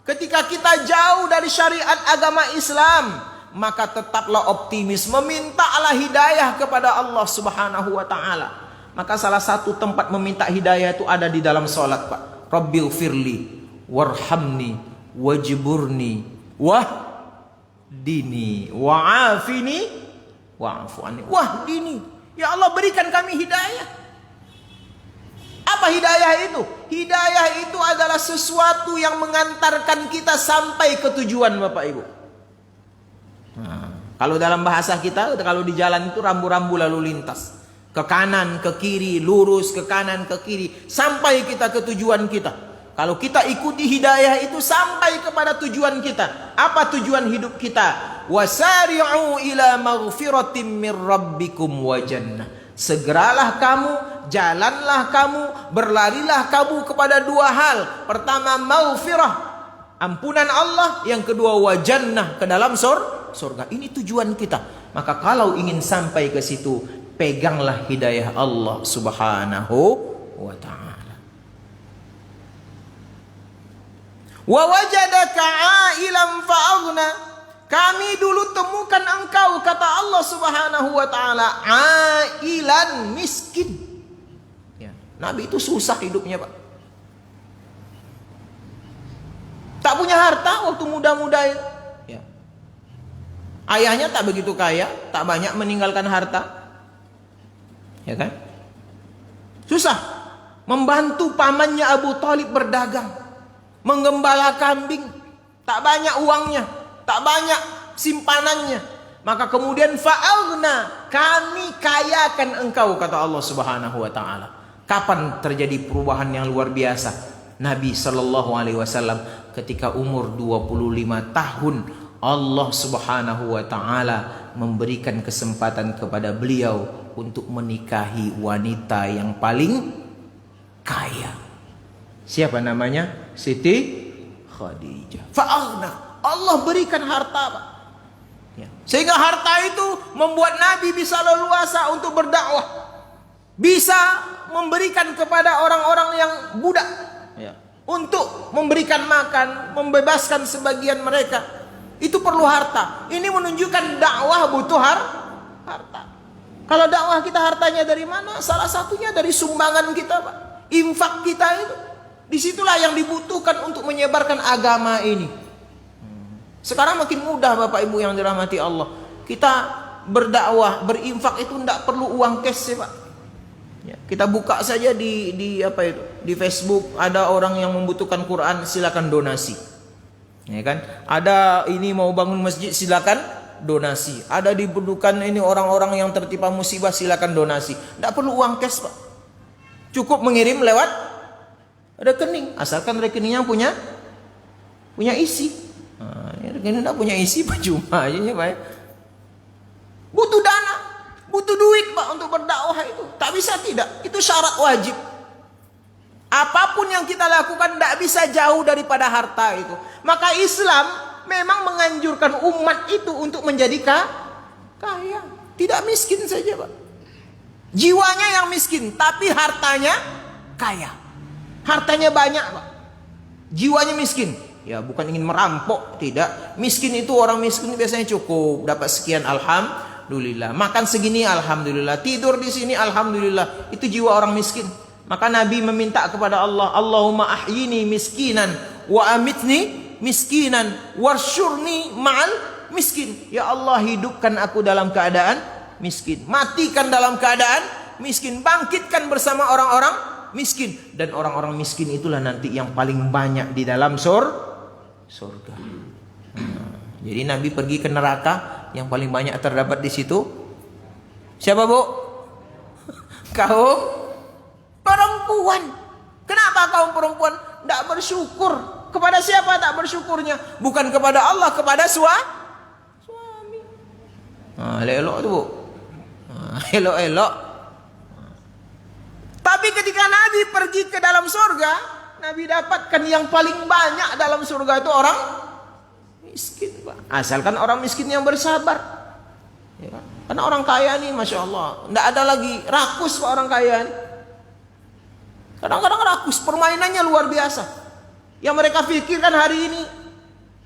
ketika kita jauh dari syariat agama Islam, maka tetaplah optimis, memintalah hidayah kepada Allah Subhanahu wa taala. Maka salah satu tempat meminta hidayah itu ada di dalam salat, Pak. Rabbil firli warhamni wajburni wahdini wa'afini wa'fu anni. Wahdini, ya Allah berikan kami hidayah. Apa hidayah itu? Hidayah itu adalah sesuatu yang mengantarkan kita sampai ke tujuan, Bapak Ibu. Kalau dalam bahasa kita, kalau di jalan itu rambu-rambu lalu lintas. Ke kanan, ke kiri, lurus, ke kanan, ke kiri. Sampai kita ke tujuan kita. Kalau kita ikuti hidayah itu sampai kepada tujuan kita. Apa tujuan hidup kita? Wasari'u ila maghfiratin min rabbikum wa jannah. Segeralah kamu, jalanlah kamu, berlarilah kamu kepada dua hal. Pertama, maghfirah, ampunan Allah. Yang kedua, wa jannah, ke dalam surga. Ini tujuan kita. Maka kalau ingin sampai ke situ, peganglah hidayah Allah Subhanahu wa ta'ala. Wa wajadaka 'ailan fa'aghna. Kami dulu temukan engkau, kata Allah Subhanahu wa ta'ala, ailan, miskin. Ya, Nabi itu susah hidupnya, Pak. Tak punya harta waktu muda-muda. Ya. Ayahnya tak begitu kaya, tak banyak meninggalkan harta. Ya kan? Susah. Membantu pamannya Abu Thalib berdagang, menggembala kambing, tak banyak uangnya, tak banyak simpanannya. Maka kemudian fa'aghna, kami kayakan engkau, kata Allah Subhanahu wa taala. Kapan terjadi perubahan yang luar biasa? Nabi sallallahu alaihi wasallam ketika umur 25 tahun, Allah Subhanahu wa taala memberikan kesempatan kepada beliau untuk menikahi wanita yang paling kaya. Siapa namanya? Siti Khadijah. Fa'aghna, Allah berikan harta, Pak. Ya. Sehingga harta itu membuat Nabi bisa leluasa untuk berdakwah, bisa memberikan kepada orang-orang yang budak, ya, untuk memberikan makan, membebaskan sebagian mereka. Itu perlu harta. Ini menunjukkan dakwah butuh harta. Kalau dakwah kita hartanya dari mana? Salah satunya dari sumbangan kita, Pak. Infak kita itu. Disitulah yang dibutuhkan untuk menyebarkan agama ini. Sekarang makin mudah, Bapak Ibu yang dirahmati Allah. Kita berdakwah, berinfak itu tidak perlu uang cash, ya, Pak. Ya, kita buka saja di apa itu? Di Facebook ada orang yang membutuhkan Quran, silakan donasi. Ya kan? Ada ini mau bangun masjid, silakan donasi. Ada dibutuhkan ini orang-orang yang tertimpa musibah, silakan donasi. Tidak perlu uang cash, Pak. Cukup mengirim lewat rekening, asalkan rekeningnya punya isi. Rekening tidak punya isi, percuma aja, Pak. Butuh dana, butuh duit, Pak, untuk berdakwah itu. Tak bisa tidak, itu syarat wajib. Apapun yang kita lakukan tidak bisa jauh daripada harta itu. Maka Islam memang menganjurkan umat itu untuk menjadi kaya. Tidak miskin saja, Pak. Jiwanya yang miskin, tapi hartanya kaya. Hartanya banyak, Pak. Jiwanya miskin. Ya, bukan ingin merampok, tidak. Miskin itu, orang miskin biasanya cukup dapat sekian, alhamdulillah. Makan segini, alhamdulillah. Tidur di sini, alhamdulillah. Itu jiwa orang miskin. Maka Nabi meminta kepada Allah, Allahumma ahyini miskinan wa amitni miskinan warsyurni ma'al miskin. Ya Allah, hidupkan aku dalam keadaan miskin, matikan dalam keadaan miskin, bangkitkan bersama orang-orang miskin. Dan orang-orang miskin itulah nanti yang paling banyak di dalam surga. Jadi Nabi pergi ke neraka, yang paling banyak terdapat di situ siapa, Bu? Kaum perempuan. Kenapa kaum perempuan tidak bersyukur? Kepada siapa tak bersyukurnya? Bukan kepada Allah, kepada suami. Elok-elok tu, Bu. Elok-elok. Tapi ketika Nabi pergi ke dalam surga, Nabi dapatkan yang paling banyak dalam surga itu orang miskin, Pak. Asalkan orang miskin yang bersabar. Ya kan? Karena orang kaya nih, Masya Allah, tidak ada lagi rakus Pak orang kaya nih. Kadang-kadang rakus, permainannya luar biasa. Yang mereka pikirkan hari ini,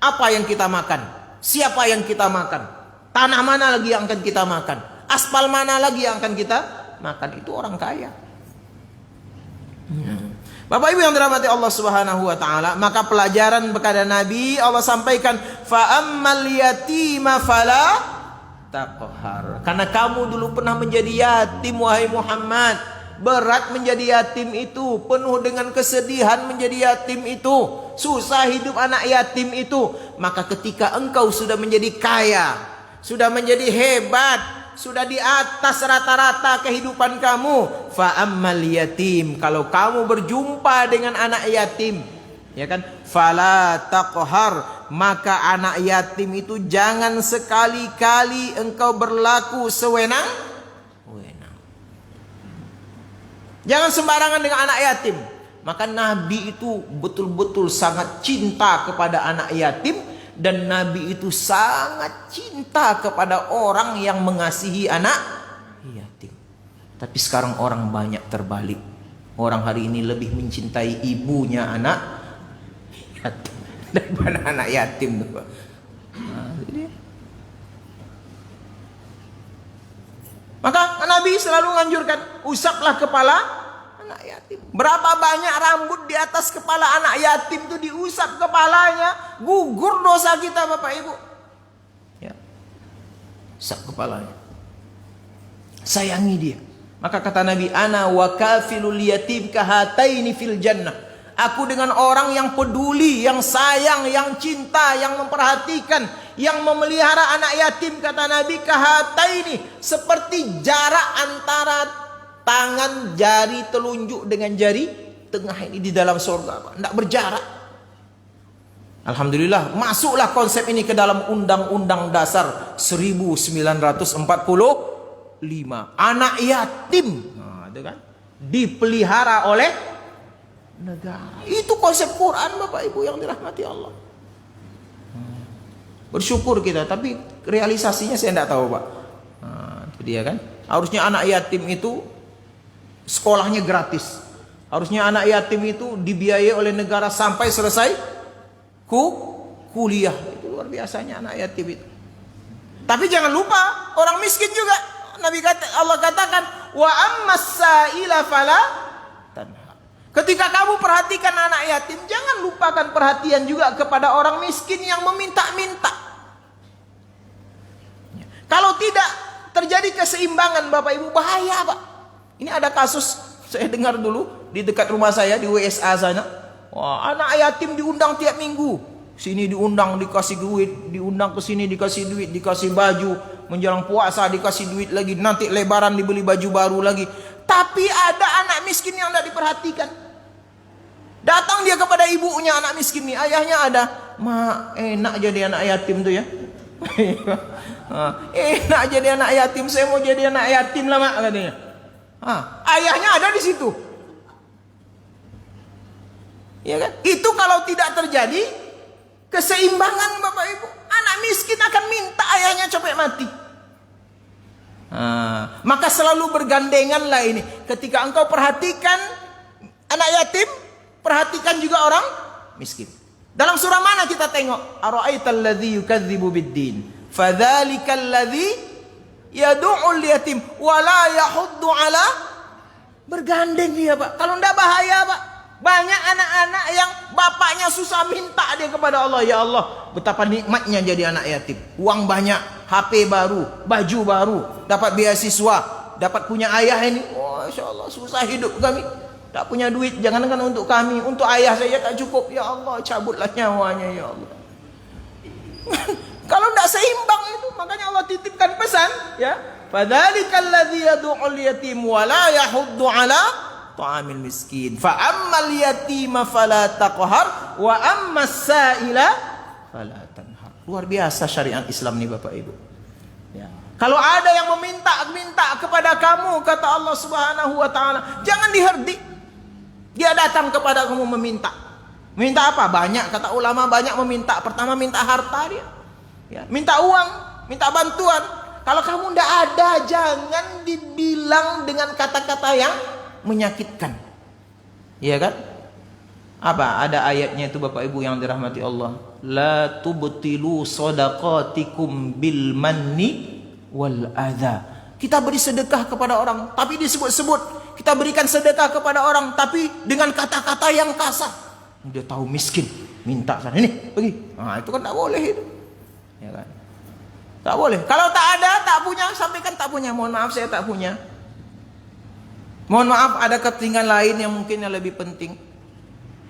apa yang kita makan? Siapa yang kita makan? Tanah mana lagi yang akan kita makan? Aspal mana lagi yang akan kita makan? Itu orang kaya. Bapak Ibu yang dirahmati Allah Subhanahu wa taala, maka pelajaran kepada Nabi Allah sampaikan, fa ammal yatima fala taqhar. Karena kamu dulu pernah menjadi yatim wahai Muhammad. Berat menjadi yatim itu, penuh dengan kesedihan menjadi yatim itu, susah hidup anak yatim itu. Maka ketika engkau sudah menjadi kaya, sudah menjadi hebat, sudah di atas rata-rata kehidupan kamu, fa ammal yatim, kalau kamu berjumpa dengan anak yatim, ya kan, fala taqhar, maka anak yatim itu jangan sekali-kali engkau berlaku sewenang-wenang. Jangan sembarangan dengan anak yatim. Maka Nabi itu betul-betul sangat cinta kepada anak yatim, dan Nabi itu sangat cinta kepada orang yang mengasihi anak yatim. Tapi sekarang orang banyak terbalik. Orang hari ini lebih mencintai ibunya anak yatim daripada anak yatim. Maka Nabi selalu menganjurkan, usaplah kepala anak yatim. Berapa banyak rambut di atas kepala anak yatim itu diusap kepalanya, gugur dosa kita Bapak Ibu. Ya. Usap kepalanya. Sayangi dia. Maka kata Nabi, ana wa kafilul yatim kahataini fil jannah. Aku dengan orang yang peduli, yang sayang, yang cinta, yang memperhatikan, yang memelihara anak yatim, kata Nabi, kahataini, seperti jarak antara tangan jari telunjuk dengan jari tengah ini di dalam surga, Pak. Tidak berjarak. Alhamdulillah, masuklah konsep ini ke dalam Undang-Undang Dasar 1945. Anak yatim, itu kan, dipelihara oleh negara. Itu konsep Quran Bapak Ibu yang dirahmati Allah. Bersyukur kita, tapi realisasinya saya tidak tahu Pak. Itu dia kan. Harusnya anak yatim itu sekolahnya gratis. Harusnya anak yatim itu dibiayai oleh negara sampai selesai kuliah. Itu luar biasanya anak yatim itu. Tapi jangan lupa orang miskin juga. Allah katakan, wa ammas sa'ila fala tanha. Ketika kamu perhatikan anak yatim, jangan lupakan perhatian juga kepada orang miskin yang meminta-minta. Kalau tidak terjadi keseimbangan Bapak Ibu, bahaya Pak. Ini ada kasus saya dengar dulu di dekat rumah saya di WSA sana. Wah, anak yatim diundang tiap minggu. Sini diundang dikasih duit, diundang ke sini dikasih duit, dikasih baju, menjelang puasa dikasih duit lagi, nanti lebaran dibeli baju baru lagi. Tapi ada anak miskin yang tidak diperhatikan. Datang dia kepada ibunya anak miskin nih, ayahnya ada. Ma, enak jadi anak yatim tuh ya. Enak jadi anak yatim, saya mau jadi anak yatim lah mak, katanya. Ayahnya ada di situ. Ya kan? Itu kalau tidak terjadi keseimbangan Bapak Ibu, anak miskin akan minta ayahnya sampai mati. Maka selalu bergandenganlah ini. Ketika engkau perhatikan anak yatim, perhatikan juga orang miskin. Dalam surah mana kita tengok? Ara'aital ladzi yukadzibu bid-din, fadzalikal ladzi yad'ul yatim wa la yahuddu ala, bergandeng dia Pak. Kalau enggak bahaya Pak. Banyak anak-anak yang bapaknya susah minta dia kepada Allah, ya Allah, betapa nikmatnya jadi anak yatim. Uang banyak, HP baru, baju baru, dapat beasiswa, dapat punya ayah ini. Oh, Masya Allah, susah hidup kami. Tak punya duit, jangankan untuk kami, untuk ayah saya tak cukup. Ya Allah, cabutlah nyawanya ya Allah. Kalau tidak seimbang itu, makanya Allah titipkan pesan, ya. Fadzalikal ladzi yad'ul yatim wa la yahuddu 'ala ta'amil miskin. Fa ammal yatima fala taqhar wa ammas sa'ila fala tanhar. Luar biasa syariat Islam nih Bapak Ibu. Ya. Kalau ada yang minta kepada kamu, kata Allah Subhanahu wa taala, jangan diherdik. Dia datang kepada kamu meminta. Minta apa? Banyak, kata ulama, banyak meminta. Pertama minta harta dia. Ya, minta uang, minta bantuan. Kalau kamu tidak ada, jangan dibilang dengan kata-kata yang menyakitkan. Iya kan? Apa? Ada ayatnya itu Bapak Ibu yang dirahmati Allah. La tubtilu shadaqatikum bil manni wal adha. Kita beri sedekah kepada orang, tapi disebut-sebut. Kita berikan sedekah kepada orang, tapi dengan kata-kata yang kasar. Dia tahu miskin, minta sana, ini, pergi. Nah, itu kan tak boleh itu. Ya kan? Tak boleh. Kalau tak ada, tak punya, sampaikan tak punya. Mohon maaf, saya tak punya. Mohon maaf, ada kepentingan lain yang mungkin yang lebih penting.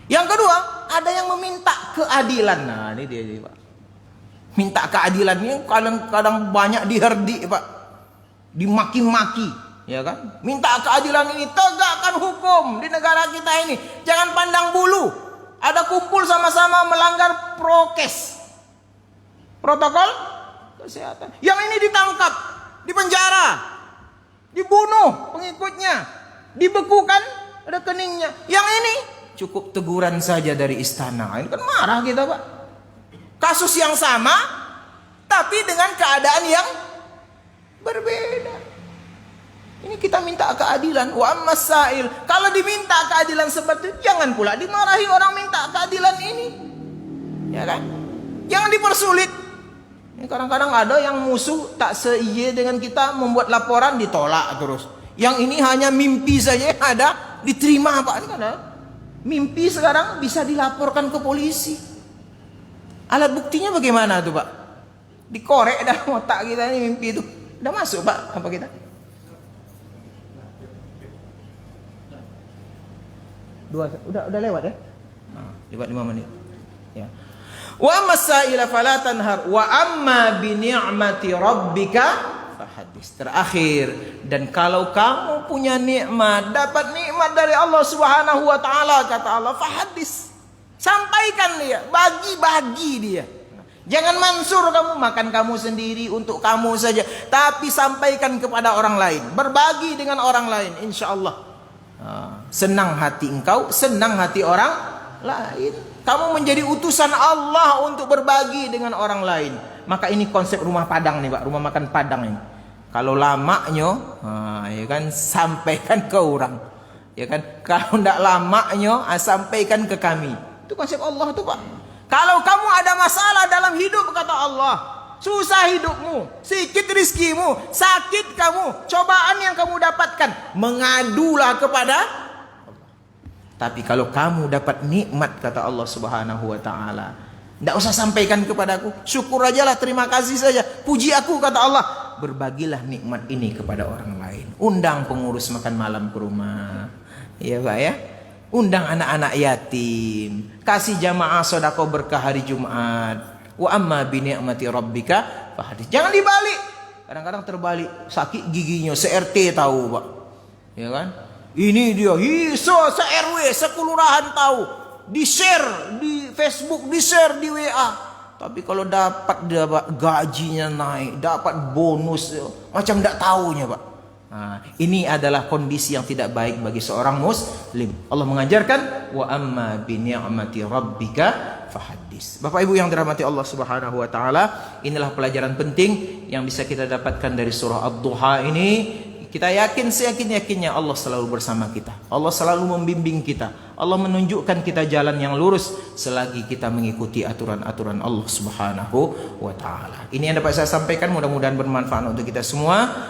Yang kedua, ada yang meminta keadilan. Nah, ini dia, Pak. Minta keadilan ini kadang-kadang banyak diherdik, Pak. Dimaki-maki, ya kan? Minta keadilan ini, tegakkan hukum di negara kita ini. Jangan pandang bulu. Ada kumpul sama-sama melanggar prokes. Protokol kesehatan. Yang ini ditangkap, dipenjara, dibunuh pengikutnya, dibekukan rekeningnya. Yang ini cukup teguran saja dari istana. Ini kan marah kita, Pak. Kasus yang sama, tapi dengan keadaan yang berbeda. Ini kita minta keadilan. Wa ammas sa'il. Kalau diminta keadilan seperti itu, jangan pula dimarahi orang minta keadilan ini. Ya kan? Jangan dipersulit. Kadang-kadang ada yang musuh tak seiye dengan kita, membuat laporan ditolak terus. Yang ini hanya mimpi saja ada diterima, Pak. Ini kan ada. Mimpi sekarang bisa dilaporkan ke polisi. Alat buktinya bagaimana tuh, Pak? Dikorek dalam otak kita ini mimpi itu. Udah masuk, Pak, apa kita? Udah lewat ya? Nah, lewat 5 menit. Ya. Wa masaila fala tanhar wa amma bi ni'mati rabbika fahadits. Terakhir, dan kalau kamu punya nikmat, dapat nikmat dari Allah Subhanahu wa taala, kata Allah, fahadits. Sampaikan dia, bagi-bagi dia. Jangan mansur kamu, makan kamu sendiri untuk kamu saja, tapi sampaikan kepada orang lain, berbagi dengan orang lain, insyaallah. Senang hati engkau, senang hati orang lain. Kamu menjadi utusan Allah untuk berbagi dengan orang lain. Maka ini konsep rumah Padang nih, Pak, rumah makan Padang ini. Kalau lamanya, ya kan, sampaikan ke orang, ya kan. Kalau tidak lamanya, sampaikan ke kami. Itu konsep Allah tuh, Pak. Kalau kamu ada masalah dalam hidup, kata Allah, susah hidupmu, sikit rizkimu, sakit kamu, cobaan yang kamu dapatkan, mengadulah kepada Allah. Tapi kalau kamu dapat nikmat, kata Allah Subhanahu wa taala, tidak usah sampaikan kepadaku, syukur ajalah, terima kasih saja, puji aku, kata Allah. Berbagilah nikmat ini kepada orang lain. Undang pengurus makan malam ke rumah, ya Pak ya. Undang anak-anak yatim, kasih jamaah sedekah berkah hari Jumat. Wa amma bi ni'mati rabbika fahadits. Jangan dibalik. Kadang-kadang terbalik, sakit giginya, se-RT tahu, Pak. Ya kan? Ini dia, se-RW, sekelurahan tahu. Di-share di Facebook, di-share di WA. Tapi kalau dapat gajinya naik, dapat bonus, macam tidak tahunya, Pak. Nah, ini adalah kondisi yang tidak baik bagi seorang muslim. Allah mengajarkan wa amma bi ni'mati rabbika fahadits. Bapak Ibu yang dirahmati Allah Subhanahu wa taala, inilah pelajaran penting yang bisa kita dapatkan dari surah Ad-Duha ini. Kita yakin, seyakin-yakinnya Allah selalu bersama kita. Allah selalu membimbing kita. Allah menunjukkan kita jalan yang lurus selagi kita mengikuti aturan-aturan Allah Subhanahu wa taala. Ini yang dapat saya sampaikan, mudah-mudahan bermanfaat untuk kita semua.